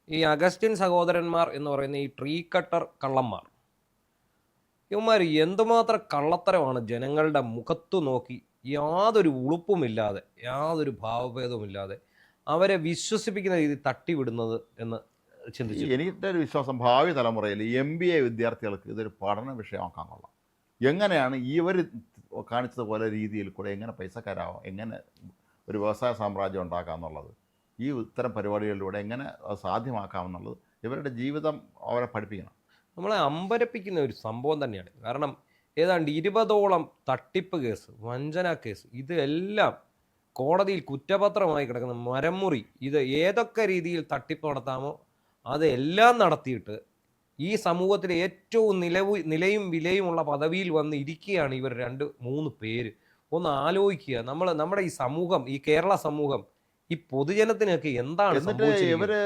ഈ അഗസ്റ്റിൻ സഹോദരന്മാർ എന്ന് പറയുന്ന ഈ ട്രീ കട്ടർ കള്ളന്മാർ, ഇവന്മാർ എന്തുമാത്രം കള്ളത്തരമാണ് ജനങ്ങളുടെ മുഖത്തു നോക്കി യാതൊരു ഉളുപ്പുമില്ലാതെ യാതൊരു ഭാവഭേദവുമില്ലാതെ അവരെ വിശ്വസിപ്പിക്കുന്ന രീതി തട്ടിവിടുന്നത് എന്ന് ചിന്തിച്ചു. എനിക്കിൻ്റെ ഒരു വിശ്വാസം ഭാവി തലമുറയിൽ MBA വിദ്യാർത്ഥികൾക്ക് ഇതൊരു പഠന വിഷയമാക്കാൻ കൊള്ളാം. എങ്ങനെയാണ് ഇവർ കാണിച്ചതുപോലെ രീതിയിൽ കൂടെ എങ്ങനെ പൈസക്കാരാവാം, എങ്ങനെ ഒരു വ്യവസായ സാമ്രാജ്യം ഉണ്ടാക്കാം എന്നുള്ളത്, ഈ ഇത്തരം പരിപാടികളിലൂടെ എങ്ങനെ അത് സാധ്യമാക്കാമെന്നുള്ളത് ഇവരുടെ ജീവിതം അവരെ പഠിപ്പിക്കണം. നമ്മളെ അമ്പരപ്പിക്കുന്ന ഒരു സംഭവം തന്നെയാണ്. കാരണം ഏതാണ്ട് 20ഓളം തട്ടിപ്പ് കേസ്, വഞ്ചന കേസ്, ഇതെല്ലാം കോടതിയിൽ കുറ്റപത്രമായി കിടക്കുന്ന മരമുറി, ഇത് ഏതൊക്കെ രീതിയിൽ തട്ടിപ്പ് നടത്താമോ അതെല്ലാം നടത്തിയിട്ട് ഈ സമൂഹത്തിലെ ഏറ്റവും നിലയും വിലയുമുള്ള പദവിയിൽ വന്ന് ഇരിക്കുകയാണ് ഇവർ 2-3 പേര്. ഒന്ന് ആലോചിക്കുക, നമ്മുടെ ഈ സമൂഹം, ഈ കേരള സമൂഹം, ഈ പൊതുജനത്തിനൊക്കെ എന്താണ് സംഭവിച്ചത്? ഇവര്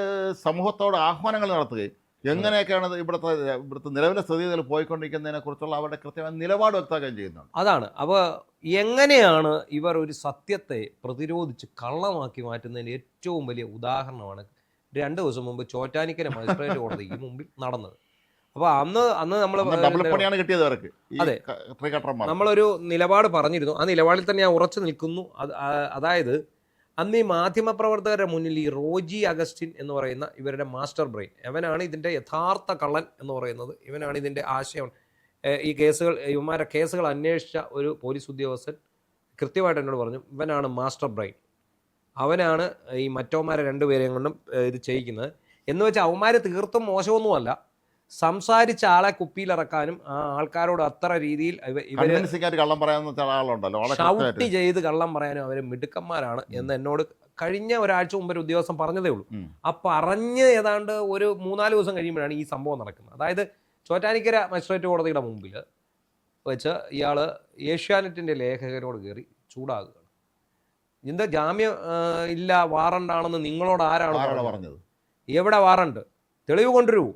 സമൂഹത്തോട് ആഹ്വാനങ്ങൾ നടത്തുകയും എങ്ങനെയൊക്കെയാണ് ഇവിടുത്തെ നിലവിലെ സ്ഥിതികൾ പോയിക്കൊണ്ടിരിക്കുന്നതിനെ കുറിച്ചുള്ള അവരുടെ കൃത്യമായ നിലപാട് വ്യക്തമാക്കുകയും ചെയ്യുന്നുണ്ട്. അതാണ്. അപ്പോൾ എങ്ങനെയാണ് ഇവർ ഒരു സത്യത്തെ പ്രതിരോധിച്ച് കള്ളമാക്കി മാറ്റുന്നതിന് ഏറ്റവും വലിയ ഉദാഹരണമാണ് 2 ദിവസം മുമ്പ് ചോറ്റാനിക്കര മജിസ്ട്രേറ്റ് കോടതിക്ക് മുമ്പിൽ നടന്നത്. അപ്പോൾ അന്ന് നമ്മളൊരു നിലപാട് പറഞ്ഞിരുന്നു. ആ നിലപാടിൽ തന്നെ ഞാൻ ഉറച്ചു നിൽക്കുന്നു. അതായത് അന്ന് ഈ മാധ്യമപ്രവർത്തകരുടെ മുന്നിൽ ഈ റോജി അഗസ്റ്റിൻ എന്ന് പറയുന്ന ഇവരുടെ മാസ്റ്റർ ബ്രെയിൻ, ഇവനാണ് ഇതിൻ്റെ യഥാർത്ഥ കള്ളൻ എന്ന് പറയുന്നത്, ഇവനാണ് ഇതിൻ്റെ ആശയം. ഈ ഇവന്മാരെ കേസുകൾ അന്വേഷിച്ച ഒരു പോലീസ് ഉദ്യോഗസ്ഥൻ കൃത്യമായിട്ട് എന്നോട് പറഞ്ഞു, ഇവനാണ് മാസ്റ്റർ ബ്രെയിൻ, അവനാണ് ഈ മറ്റവന്മാരെ 2 പേരെയും കൊണ്ടും ഇത് ചെയ്യിക്കുന്നത്. എന്ന് വെച്ചാൽ അവന്മാർ തീർത്തും മോശമൊന്നുമല്ല, സംസാരിച്ച ആളെ കുപ്പിയിലിറക്കാനും ആ ആൾക്കാരോട് അത്ര രീതിയിൽ ഷൗട്ട് ചെയ്ത് കള്ളം പറയാനും അവർ മിടുക്കന്മാരാണ് എന്ന് എന്നോട് കഴിഞ്ഞ ഒരാഴ്ച മുമ്പ് ഒരു ഉദ്യോഗസ്ഥൻ പറഞ്ഞതേ ഉള്ളൂ. ആ പറഞ്ഞ് ഏതാണ്ട് ഒരു 3-4 ദിവസം കഴിയുമ്പോഴാണ് ഈ സംഭവം നടക്കുന്നത്. അതായത് ചോറ്റാനിക്കര മജിസ്ട്രേറ്റ് കോടതിയുടെ മുമ്പിൽ വെച്ച് ഇയാൾ ഏഷ്യാനെറ്റിൻ്റെ ലേഖകരോട് കയറി ചൂടാകുകയാണ്. എന്താ ജാമ്യം ഇല്ല, വാറണ്ടാണെന്ന് നിങ്ങളോട് ആരാണ് പറഞ്ഞത്? എവിടെ വാറണ്ട്? തെളിവ് കൊണ്ടുവരൂ.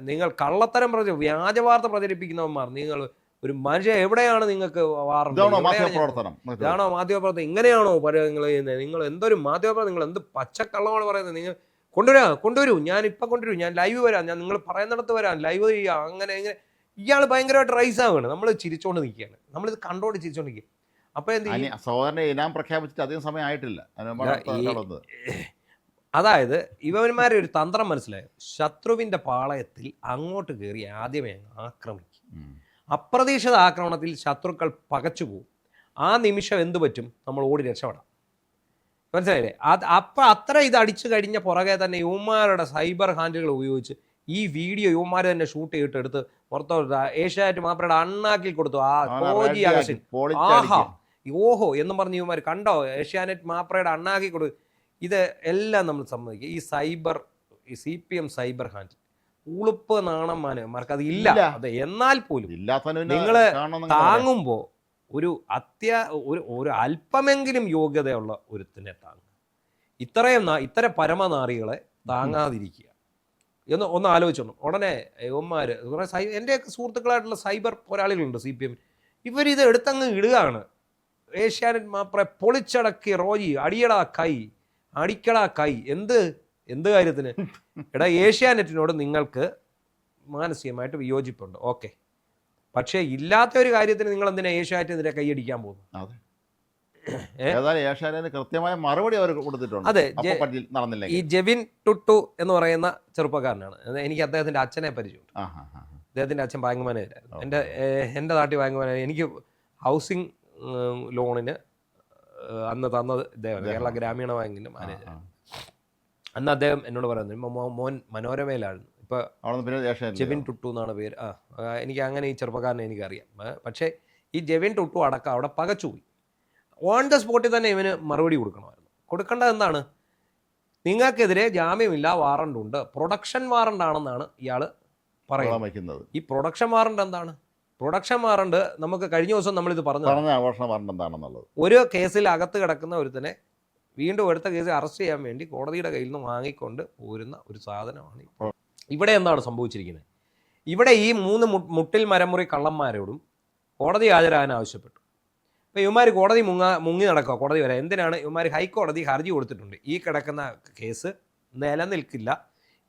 നിങ്ങൾ കള്ളത്തരം വ്യാജ വാർത്ത പ്രചരിപ്പിക്കുന്നവന്മാർ, നിങ്ങൾ ഒരു മനുഷ്യ, എവിടെയാണ് നിങ്ങൾക്ക് വാറണ്ട്? ഇതാണോ മാധ്യമപ്രവർത്തനം? ഇങ്ങനെയാണോ നിങ്ങൾ ചെയ്യുന്നത്? നിങ്ങൾ എന്തൊരു മാധ്യമപ്രവർത്തനം, നിങ്ങൾ എന്ത് പച്ചക്കള്ളമാണ് പറയുന്നത്? നിങ്ങൾ കൊണ്ടുവരൂ, ഞാൻ ഇപ്പം കൊണ്ടുവരൂ, ഞാൻ ലൈവ് വരാം, ഞാൻ നിങ്ങൾ പറയുന്നിടത്ത് വരാം, ലൈവ് ചെയ്യാം, അങ്ങനെ ഇങ്ങനെ. ഇയാൾ ഭയങ്കരമായിട്ട് റൈസ് ആവുകയാണ്. നമ്മൾ ചിരിച്ചോണ്ട് നിൽക്കുകയാണ്, നമ്മളിത് കണ്ടോണ്ട് ചിരിച്ചോണ്ട് നിൽക്കുക. അപ്പോൾ സഹോദരനെ ഇനാം പ്രഖ്യാപിച്ചിട്ട് അധികം സമയം ആയിട്ടില്ല. അതായത് ഇവന്മാരെ ഒരു തന്ത്രം മനസ്സിലായോ? ശത്രുവിൻ്റെ പാളയത്തിൽ അങ്ങോട്ട് കയറി ആദ്യമേ ആക്രമിക്കും. അപ്രതീക്ഷിത ആക്രമണത്തിൽ ശത്രുക്കൾ പകച്ചു പോകും. ആ നിമിഷം എന്തു പറ്റും? നമ്മൾ ഓടി രക്ഷപ്പെടാം. മനസ്സിലായില്ലേ? അപ്പം അത്ര ഇത് അടിച്ചു കഴിഞ്ഞ പുറകെ തന്നെ യുവന്മാരുടെ സൈബർ ഹാൻഡിലുകൾ ഉപയോഗിച്ച് ഈ വീഡിയോ യുവന്മാർ തന്നെ ഷൂട്ട് ചെയ്തിട്ട് എടുത്ത് പുറത്തോട്ട് ഏഷ്യാനെറ്റ് മാപ്രയുടെ അണ്ണാക്കിൽ കൊടുത്തു. ആ റോജി അഗസ്റ്റിൻ, ആഹാ ഓഹോ എന്നും പറഞ്ഞ് യുവന്മാർ കണ്ടോ, ഏഷ്യാനെറ്റ് മാപ്രയുടെ അണ്ണാക്കി കൊടുത്തു. ഇത് എല്ലാം നമ്മൾ സമ്മതിക്കുക. ഈ CPM സൈബർ ഹാൻഡിൽ ഉളുപ്പ് നാണന്മാർക്ക് അത് ഇല്ല. അതെ, എന്നാൽ പോലും നിങ്ങൾ താങ്ങുമ്പോൾ ഒരു അല്പമെങ്കിലും യോഗ്യതയുള്ള ഒരുത്തിനെ താങ്ങുക. ഇത്തരം പരമനാറികളെ താങ്ങാതിരിക്കുക ഒന്ന് ആലോചിച്ചോണം. ഉടനെ യുവന്മാർ, എൻ്റെയൊക്കെ സുഹൃത്തുക്കളായിട്ടുള്ള സൈബർ പോരാളികളുണ്ട് CPM, ഇവരിത് എടുത്തങ്ങ് ഇടുകയാണ്. ഏഷ്യാനെറ്റ് മാപ്രെ പൊളിച്ചടക്കി റോജി അടിക്കടാ കൈ. എന്ത് കാര്യത്തിന്? എടാ, ഏഷ്യാനെറ്റിനോട് നിങ്ങൾക്ക് മാനസികമായിട്ട് വിയോജിപ്പുണ്ട്, ഓക്കെ, പക്ഷേ ഇല്ലാത്ത ഒരു കാര്യത്തിന് നിങ്ങൾ എന്തിനാ ഏഷ്യാനെറ്റിനെതിരെ കൈയടിക്കാൻ പോകുന്നു? കൃത്യമായ മറുപടി അവർ കൊടുത്തിട്ടുണ്ട്. അതെ, ഈ ജെവിൻ ടുട്ടു എന്ന് പറയുന്ന ചെറുപ്പക്കാരനാണ്. എനിക്ക് അദ്ദേഹത്തിൻ്റെ അച്ഛനെ പരിചയമുണ്ട്. അദ്ദേഹത്തിൻ്റെ അച്ഛൻ ബാങ്ക് മാനേജരായിരുന്നു. എൻ്റെ നാട്ടിൽ ബാങ്ക് മാനേജർ. എനിക്ക് ഹൗസിംഗ് ലോണിന് അന്ന് തന്നത് ഇദ്ദേഹം, കേരള ഗ്രാമീണ ബാങ്കിൻ്റെ മാനേജറാണ്. അന്ന് അദ്ദേഹം എന്നോട് പറയുന്നത്, മോൻ മനോരമയിലായിരുന്നു, ഇപ്പോൾ ജെവിൻ ടുട്ടു എന്നാണ് പേര്. എനിക്ക് അങ്ങനെ ഈ ചെറുപ്പക്കാരനെ എനിക്കറിയാം. പക്ഷേ ഈ ജെവിൻ ടുട്ടു അടക്കം അവിടെ പകച്ചുപോയി. ഓൺ ദ സ്പോട്ടിൽ തന്നെ ഇവന് മറുപടി കൊടുക്കണമായിരുന്നു. കൊടുക്കേണ്ടത് എന്താണ്? നിങ്ങൾക്കെതിരെ ജാമ്യമില്ല, വാറണ്ടുണ്ട്, പ്രൊഡക്ഷൻ വാറണ്ടാണെന്നാണ് ഇയാൾ പറയുന്നത്. ഈ പ്രൊഡക്ഷൻ വാറണ്ട് എന്താണ്? പ്രൊഡക്ഷൻ വാറണ്ട് നമുക്ക് കഴിഞ്ഞ ദിവസം നമ്മളിത് പറഞ്ഞു, ഒരു കേസിൽ അകത്ത് കിടക്കുന്ന ഒരുത്തനെ വീണ്ടും അടുത്ത കേസിൽ അറസ്റ്റ് ചെയ്യാൻ വേണ്ടി കോടതിയുടെ കയ്യിൽ നിന്ന് വാങ്ങിക്കൊണ്ട് പോരുന്ന ഒരു സാധനമാണ്. ഇവിടെ എന്താണ് സംഭവിച്ചിരിക്കുന്നത്? ഇവിടെ ഈ 3 മുട്ടിൽ മരമുറി കള്ളന്മാരോടും കോടതി ഹാജരാകാൻ ആവശ്യപ്പെട്ടു. അപ്പോൾ ഇവന്മാർ കോടതി മുങ്ങി നടക്കുക, കോടതി വരെ. എന്തിനാണ്? ഇവന്മാർ ഹൈക്കോടതി ഹർജി കൊടുത്തിട്ടുണ്ട്. ഈ കിടക്കുന്ന കേസ് നിലനിൽക്കില്ല,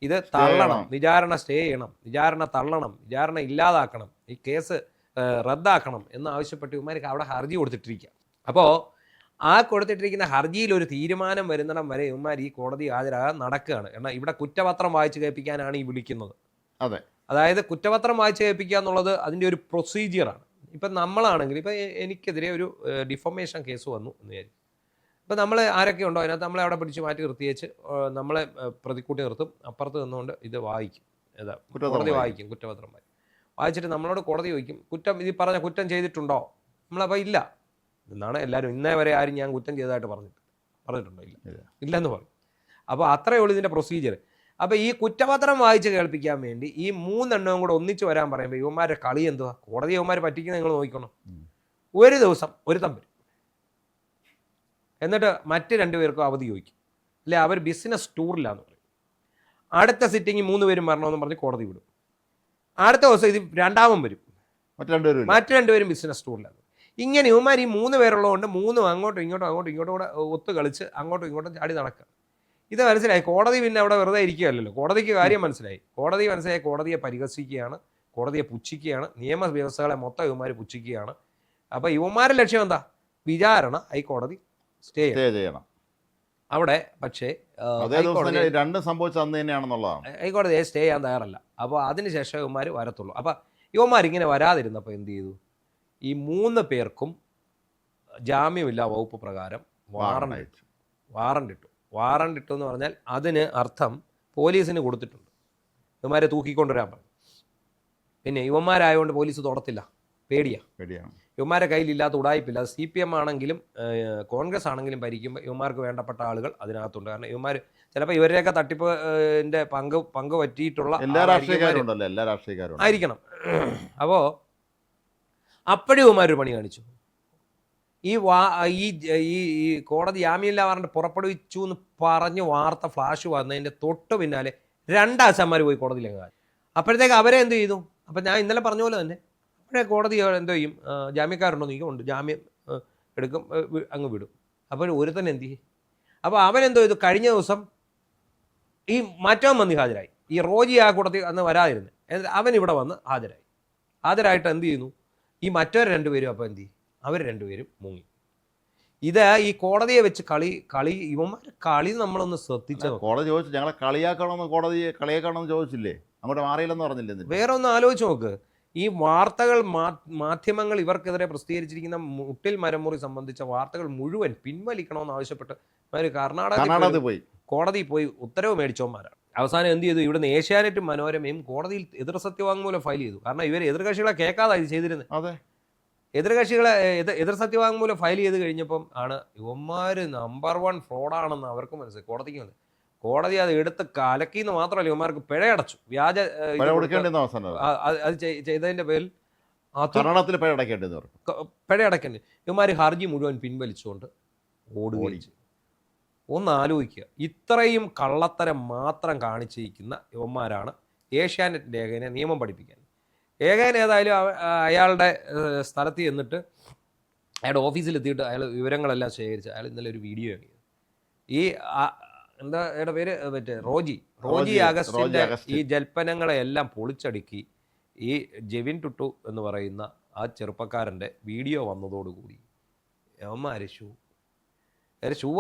ഇത് തള്ളണം, വിചാരണ സ്റ്റേ ചെയ്യണം, വിചാരണ തള്ളണം, വിചാരണ ഇല്ലാതാക്കണം, ഈ കേസ് റദ്ദാക്കണം എന്ന് ആവശ്യപ്പെട്ട് ഇവന്മാർക്ക് അവിടെ ഹർജി കൊടുത്തിട്ടിരിക്കുക. അപ്പോൾ ആ കൊടുത്തിട്ടിരിക്കുന്ന ഹർജിയിൽ ഒരു തീരുമാനം വരുന്നിടം വരെ ഇവന്മാർ ഈ കോടതി ഹാജരാകാൻ നടക്കുകയാണ്. കാരണം ഇവിടെ കുറ്റപത്രം വായിച്ച് കേൾപ്പിക്കാനാണ് ഈ വിളിക്കുന്നത്. അതെ, അതായത് കുറ്റപത്രം വായിച്ച് കേൾപ്പിക്കുക എന്നുള്ളത് അതിൻ്റെ ഒരു പ്രൊസീജിയറാണ്. ഇപ്പം നമ്മളാണെങ്കിൽ ഇപ്പം എനിക്കെതിരെ ഒരു ഡിഫമേഷൻ കേസ് വന്നു എന്ന് വിചാരിക്കും. ഇപ്പം നമ്മൾ ആരൊക്കെ ഉണ്ടോ അതിനകത്ത് നമ്മളെ അവിടെ പിടിച്ച് മാറ്റി നിർത്തിയേച്ച് നമ്മളെ പ്രതിക്കൂട്ടി നിർത്തും, അപ്പുറത്ത് നിന്നുകൊണ്ട് ഇത് വായിക്കും, ഏതാ കോടതി വായിക്കും, കുറ്റപത്രം വായിച്ചിട്ട് നമ്മളോട് കോടതി ചോദിക്കും കുറ്റം ഇത് പറഞ്ഞ കുറ്റം ചെയ്തിട്ടുണ്ടോ. നമ്മളപ്പോൾ ഇല്ല എന്നാണ് എല്ലാവരും, ഇന്നേ വരെ ആരും ഞാൻ കുറ്റം ചെയ്തതായിട്ട് പറഞ്ഞിട്ടുണ്ടോ? ഇല്ലെന്ന് പറയും. അപ്പോൾ അത്രയേ ഉള്ളൂ ഇതിൻ്റെ പ്രൊസീജിയർ. അപ്പോൾ ഈ കുറ്റപത്രം വായിച്ച് കേൾപ്പിക്കാൻ വേണ്ടി ഈ 3 എണ്ണവും കൂടെ ഒന്നിച്ച് വരാൻ പറയുമ്പോൾ ഇവന്മാരുടെ കളി എന്തുവാ? കോടതി ഇവന്മാർ പറ്റിക്കുന്നത് നിങ്ങൾ നോക്കണം. ഒരു ദിവസം ഒരുത്തം വരും, എന്നിട്ട് മറ്റ് 2 പേർക്കും അവധി ചോദിക്കും, അല്ലെ അവർ ബിസിനസ് ടൂറിലാന്ന് പറയും. അടുത്ത സിറ്റിംഗ് 3 പേരും വരണമെന്ന് പറഞ്ഞ് കോടതി വിടും. അടുത്ത ദിവസം ഇത് രണ്ടാമൻ വരും, മറ്റു 2 പേരും ബിസിനസ് ടൂറിലാണ്. ഇങ്ങനെ ഇവന്മാർ ഈ 3 പേരുള്ളതുകൊണ്ട് 3 അങ്ങോട്ടും ഇങ്ങോട്ടും കൂടെ ഒത്തു കളിച്ച് അങ്ങോട്ടും ഇങ്ങോട്ടും ചാടി നടക്കുക. ഇത് മനസ്സിലായി. കോടതി പിന്നെ അവിടെ വെറുതെ ഇരിക്കുകയല്ലോ. കോടതിക്ക് കാര്യം മനസ്സിലായി. കോടതിയെ പരിഹസിക്കുകയാണ്, കോടതിയെ പുച്ഛിക്കുകയാണ്, നിയമവ്യവസ്ഥകളെ മൊത്തം ഇവന്മാർ പുച്ഛിക്കുകയാണ്. അപ്പോൾ ഇവന്മാരുടെ ലക്ഷ്യം എന്താ? വിചാരണ ഹൈക്കോടതി സ്റ്റേ ചെയ്യണം അവിടെ. പക്ഷേ ഹൈക്കോടതിയെ സ്റ്റേ ചെയ്യാൻ തയ്യാറല്ല. അപ്പോൾ അതിനുശേഷം ഇവന്മാർ വരത്തുള്ളൂ. അപ്പോൾ ഇവന്മാരിങ്ങനെ വരാതിരുന്നപ്പോൾ എന്ത് ചെയ്തു? ഈ 3 പേർക്കും ജാമ്യമില്ല വകുപ്പ് പ്രകാരം വാറണ്ട് ഇട്ടു. വാറണ്ട് ഇട്ടു എന്ന് പറഞ്ഞാൽ അതിന് അർത്ഥം പോലീസിന് കൊടുത്തിട്ടുണ്ട്, ഇവന്മാരെ തൂക്കിക്കൊണ്ടുവരാൻ പറഞ്ഞു. പിന്നെ ഇവന്മാരായതുകൊണ്ട് പോലീസ് തൊടത്തില്ല, പേടിയാണ്. ഇവന്മാരെ കയ്യിലില്ലാത്ത ഉടായ്പില്ല. അത് CPM ആണെങ്കിലും കോൺഗ്രസ് ആണെങ്കിലും ഭരിക്കുമ്പോൾ ഇവന്മാർക്ക് വേണ്ടപ്പെട്ട ആളുകൾ അതിനകത്തുണ്ട്. കാരണം ഇവന്മാർ ചിലപ്പോൾ ഇവരെയൊക്കെ തട്ടിപ്പിൻ്റെ പങ്ക് പറ്റിയിട്ടുള്ള എല്ലാ രാഷ്ട്രീയക്കാരും ആയിരിക്കണം. അപ്പോൾ അപ്പോഴും ഇവന്മാരൊരു പണി കാണിച്ചു. ഈ കോടതി ജാമ്യമില്ല വാറണ്ട് പുറപ്പെടുവിച്ചു എന്ന് പറഞ്ഞ് വാർത്ത ഫ്ലാഷ് വന്നതിൻ്റെ തൊട്ട് പിന്നാലെ 2 ആശാന്മാർ പോയി കോടതിയിലേക്ക് കാര്യം. അപ്പോഴത്തേക്ക് അവരെ എന്ത് ചെയ്തു? അപ്പം ഞാൻ ഇന്നലെ പറഞ്ഞ പോലെ തന്നെ അപ്പോഴേ കോടതി എന്തോ ചെയ്യും, ജാമ്യക്കാരുണ്ടോ എന്ന് ഉണ്ട്, ജാമ്യം എടുക്കും, അങ്ങ് വിടും. അപ്പോൾ ഒരുത്തൻ എന്ത് ചെയ്യും? അപ്പോൾ അവനെന്തോ ചെയ്തു? കഴിഞ്ഞ ദിവസം ഈ മറ്റവൻ വന്ന് ഹാജരായി. ഈ റോജി ആ കൂട്ടത്തിൽ അന്ന് വരാതിരുന്നു, അവൻ ഇവിടെ വന്ന് ഹാജരായിട്ട് എന്ത് ചെയ്യുന്നു? ഈ മറ്റവർ 2 പേരും അപ്പോൾ എന്ത് ചെയ്യും? അവർ 2 പേരും മുങ്ങി. ഇത് ഈ കോടതിയെ വെച്ച് കളി ഇവന്മാർ കളി നമ്മളൊന്ന് ശ്രദ്ധിച്ചത്. കോടതി ചോദിച്ചു ഞങ്ങളെ കളിയാക്കണമെന്ന് ചോദിച്ചില്ലേ? അങ്ങോട്ട് മാറിയില്ലെന്ന് പറഞ്ഞില്ലേ? വേറെ ഒന്ന് ആലോചിച്ച് നോക്ക്. ഈ വാർത്തകൾ മാധ്യമങ്ങൾ ഇവർക്കെതിരെ പ്രസിദ്ധീകരിച്ചിരിക്കുന്ന മുട്ടിൽ മരമുറി സംബന്ധിച്ച വാർത്തകൾ മുഴുവൻ പിൻവലിക്കണമെന്ന് ആവശ്യപ്പെട്ട് കർണാടക പോയി കോടതി പോയി ഉത്തരവ് മേടിച്ചവന്മാരാണ്. അവസാനം എന്ത് ചെയ്തു? ഇവിടുന്ന് ഏഷ്യാനെറ്റും മനോരമയും കോടതിയിൽ എതിർ സത്യവാങ്മൂലം ഫയൽ ചെയ്തു. കാരണം ഇവർ എതിർകക്ഷികളെ കേൾക്കാതെ ഇത് ചെയ്തിരുന്നത്. എതിർ സത്യവാങ്മൂലം ഫയൽ ചെയ്ത് കഴിഞ്ഞപ്പം ആണ് ഇവന്മാർ നമ്പർ 1 ഫ്രോഡാണെന്ന് അവർക്ക് മനസ്സിലായി, കോടതിക്ക് മനസ്സിലായി. കോടതി അത് എടുത്ത് കലക്കിന്ന് മാത്രമല്ല ഇവന്മാർക്ക് പിഴയടച്ചു. വ്യാജ അത് ചെയ്തതിന്റെ പേരിൽ പിഴയടക്കേണ്ടി. ഇവന്മാർ ഹർജി മുഴുവൻ പിൻവലിച്ചുകൊണ്ട് ഓടുകയും. ഒന്ന് ആലോചിക്കുക, ഇത്രയും കള്ളത്തരം മാത്രം കാണിച്ചിരിക്കുന്ന ഇവന്മാരാണ് ഏഷ്യാനെറ്റിൻ്റെ ഏകനെ നിയമം പഠിപ്പിക്കാൻ. ഏകൻ ഏതായാലും അയാളുടെ സ്ഥലത്ത് ചെന്നിട്ട് അയാളുടെ ഓഫീസിലെത്തിയിട്ട് അയാൾ വിവരങ്ങളെല്ലാം ശേഖരിച്ച് അയാൾ ഇന്നലെ ഒരു വീഡിയോ ആണ്. ഈ എന്താ അയാളുടെ പേര്? മറ്റേ റോജി അഗസ്റ്റിൻ്റെ ഈ ജൽപ്പനങ്ങളെല്ലാം പൊളിച്ചടുക്കി ഈ ജെവിൻ ടുട്ടു എന്ന് പറയുന്ന ആ ചെറുപ്പക്കാരൻ്റെ വീഡിയോ വന്നതോടുകൂടി അവന്മാര് ഷൂ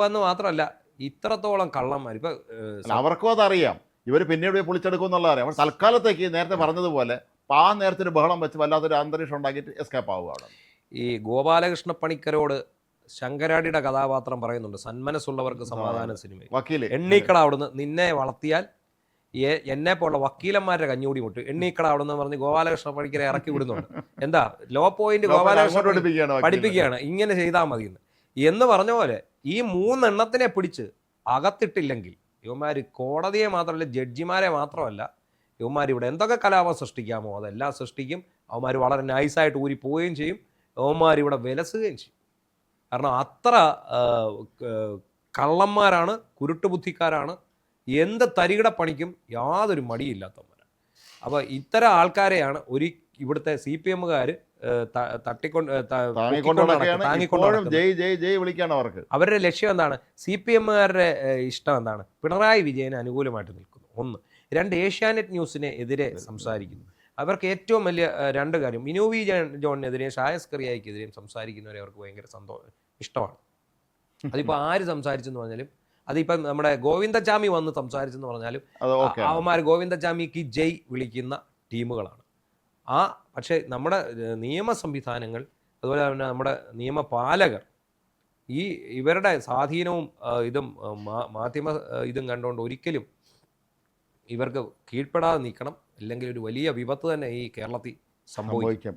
എന്ന് മാത്രമല്ല ഇത്രത്തോളം കള്ളന്മാർ ഇപ്പം അവർക്കും അതറിയാം. ഇവർ പിന്നീട് പൊളിച്ചെടുക്കും എന്നുള്ള അറിയാം. അവർ തൽക്കാലത്തേക്ക് നേരത്തെ പറഞ്ഞതുപോലെ നേരത്തെ ബഹളം വെച്ച് വല്ലാത്തൊരു അന്തരീക്ഷം ഉണ്ടാക്കിയിട്ട് എസ്കേപ്പ് ആവുക. അവിടെ ഈ ഗോപാലകൃഷ്ണ പണിക്കരോട് ശങ്കരാടിയുടെ കഥാപാത്രം പറയുന്നുണ്ട്, സന്മനസ്സുള്ളവർക്ക് സമാധാന സിനിമ. എണ്ണീക്കട അവിടുന്ന് നിന്നെ വളർത്തിയാൽ എന്നെ പോലുള്ള വക്കീലന്മാരുടെ കഞ്ഞൂടി മുട്ട് എണ്ണീക്കട അവിടുന്ന് പറഞ്ഞ് ഗോപാലകൃഷ്ണ പണിക്കരെ ഇറക്കി വിടുന്നുണ്ട്. എന്താ ലോ പോയിന്റ് ഗോപാലകൃഷ്ണ പഠിപ്പിക്കുകയാണ്, ഇങ്ങനെ ചെയ്താൽ മതി എന്ന് പറഞ്ഞ പോലെ ഈ 3 എണ്ണത്തിനെ പിടിച്ച് അകത്തിട്ടില്ലെങ്കിൽ ഇവന്മാർ കോടതിയെ മാത്രമല്ല ജഡ്ജിമാരെ മാത്രമല്ല ഇവന്മാർ ഇവിടെ എന്തൊക്കെ കലാപം സൃഷ്ടിക്കാമോ അതെല്ലാം സൃഷ്ടിക്കും. അവന്മാർ വളരെ നൈസായിട്ട് ഊരി പോവുകയും ചെയ്യും. അവന്മാർ ഇവിടെ വിലസുകയും ചെയ്യും. കാരണം അത്ര കള്ളന്മാരാണ്, കുരുട്ടുബുദ്ധിക്കാരാണ്, എന്ത് തരികിട പണിക്കും യാതൊരു മടിയില്ലാത്തവന്മാരാണ്. അപ്പോൾ ഇത്തരം ആൾക്കാരെയാണ് ഇവിടുത്തെ CPMകാർ അവരുടെ ലക്ഷ്യം എന്താണ്? CPMകാരുടെ ഇഷ്ടം എന്താണ്? പിണറായി വിജയന് അനുകൂലമായിട്ട് നിൽക്കുന്നു. ഒന്ന്. രണ്ട് ഏഷ്യാനെറ്റ് ന്യൂസിനെ എതിരെ സംസാരിക്കുന്നു. അവർക്ക് ഏറ്റവും വലിയ രണ്ട് കാര്യം, മിനു ജോണിനെതിരെയും ഷായസ് കറിയായിക്കെതിരെയും സംസാരിക്കുന്നവരെ അവർക്ക് ഭയങ്കര ഇഷ്ടമാണ്. അതിപ്പോൾ ആര് സംസാരിച്ചെന്ന് പറഞ്ഞാലും, അതിപ്പം നമ്മുടെ ഗോവിന്ദചാമി വന്ന് സംസാരിച്ചെന്ന് പറഞ്ഞാലും അവന്മാർ ഗോവിന്ദചാമിക്ക് ജയ് വിളിക്കുന്ന ടീമുകളാണ്. പക്ഷേ നമ്മുടെ നിയമ സംവിധാനങ്ങൾ, അതുപോലെ തന്നെ നമ്മുടെ നിയമപാലകർ ഇവരുടെ സ്വാധീനവും ഇതും മാധ്യമ ഇതും കണ്ടുകൊണ്ട് ഒരിക്കലും ഇവർക്ക് കീഴ്പ്പെടാതെ നിൽക്കണം. അല്ലെങ്കിൽ ഒരു വലിയ വിപത്ത് തന്നെ ഈ കേരളത്തിൽ സംഭവിക്കും.